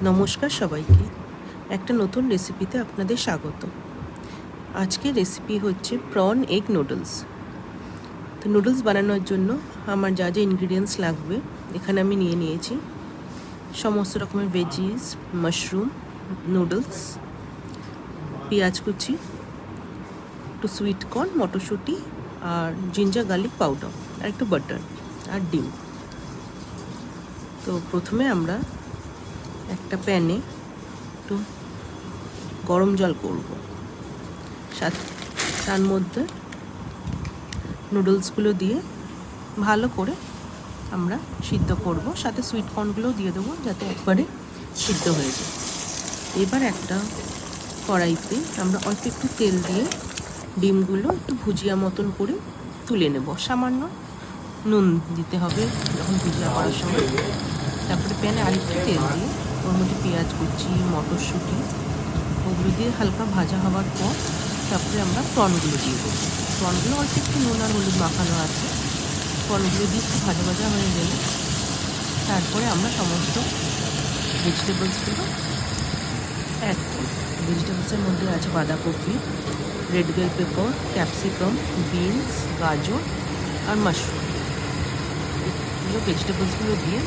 নমস্কার সবাইকে, একটা নতুন রেসিপিতে আপনাদের স্বাগত। আজকের রেসিপি হচ্ছে প্রন এগ নুডলস। তো নুডলস বানানোর জন্য আমার যা যা ইনগ্রিডিয়েন্টস লাগবে এখানে আমি নিয়ে নিয়েছি। সমস্ত রকমের ভেজিস, মাশরুম, নুডলস, পেঁয়াজ কুচি, একটু সুইট কর্ন, মটরশুঁটি আর জিঞ্জার গার্লিক পাউডার আর একটু বাটার আর ডিম। তো প্রথমে আমরা একটা প্যানে একটু গরম জল করব, সাথে তার মধ্যে নুডলসগুলো দিয়ে ভালো করে আমরা সিদ্ধ করব, সাথে সুইট কর্নগুলোও দিয়ে দেবো যাতে একবারে সিদ্ধ হয়ে যায়। এবার একটা কড়াইতে আমরা অল্প একটু তেল দিয়ে ডিমগুলো একটু ভুজিয়া মতন করে তুলে নেব। সামান্য নুন দিতে হবে যখন ভুজিয়া করার সময়। তারপরে প্যানে আরেকটু তেল দিয়ে ওর মধ্যে পেঁয়াজ কুচি, মটরশুঁটি ওগুলো দিয়ে হালকা ভাজা হওয়ার পর তারপরে আমরা প্রনগুলো দিয়ে দেবো। প্রনগুলো অল্প একটু নুন আর হলুদ মাখানো আছে। প্রনগুলো দিয়ে একটু ভাজা ভাজা হয়ে গেলে তারপরে আমরা সমস্ত ভেজিটেবলসগুলো অ্যাড করব। ভেজিটেবলসের মধ্যে আছে বাঁধাকপি, red bell pepper, capsicum, beans, গাজর আর মাশরুম। এগুলো ভেজিটেবলসগুলো দিয়ে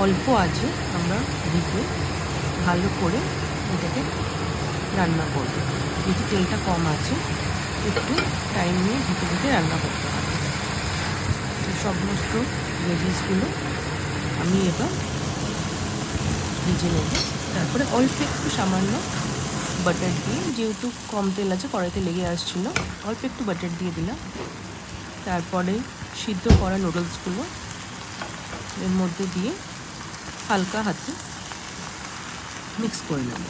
অল্প আঁচে আমরা ঢেকে ভালো করে এটাকে রান্না করব। যেহেতু তেলটা কম আছে একটু টাইম নিয়ে ঢেকে ঢেকে রান্না করতে হবে। তো সমস্ত ভেজিসগুলো আমি এবার ভেজে নেব। তারপরে অল্প একটু সামান্য বাটার দিয়ে, যেহেতু কম তেল আছে কড়াইতে লেগে আসছিল, অল্প একটু বাটার দিয়ে দিলাম। তারপরে সিদ্ধ করা নুডলসগুলো এর মধ্যে দিয়ে হালকা হাতে মিক্স করে নেব।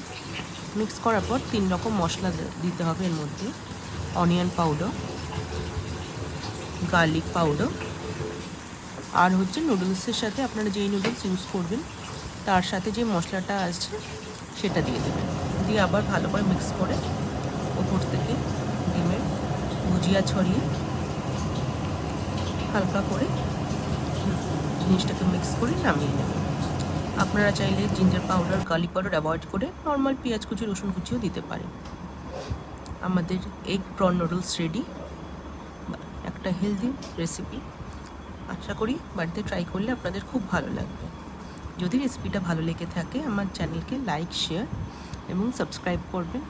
মিক্স করার পর 3 রকম মশলা দিতে হবে এর মধ্যে: অনিয়ন পাউডার, গার্লিক পাউডার, আর হচ্ছে নুডলসের সাথে আপনারা যেই নুডলস ইউজ করবেন তার সাথে যে মশলাটা আছে সেটা দিয়ে দেবেন। দিয়ে আবার ভালো করে মিক্স করে ওপর থেকে ডিমের ভুজিয়া ছড়িয়ে হালকা করে জিনিসটাকে মিক্স করে নামিয়ে নেবেন। আপনারা চাইলে ginger powder, garlic powder avoid করে নর্মাল পেঁয়াজ কুচি, রসুন কুচিও দিতে পারেন। আমাদের এগ প্রন নুডলস রেডি। একটা হেলদি রেসিপি। আশা করি বাড়িতে ট্রাই করলে আপনাদের খুব ভালো লাগবে। যদি রেসিপিটা ভালো লেগে থাকে আমার চ্যানেলকে লাইক, শেয়ার এবং সাবস্ক্রাইব করবেন।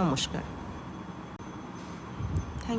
নমস্কার।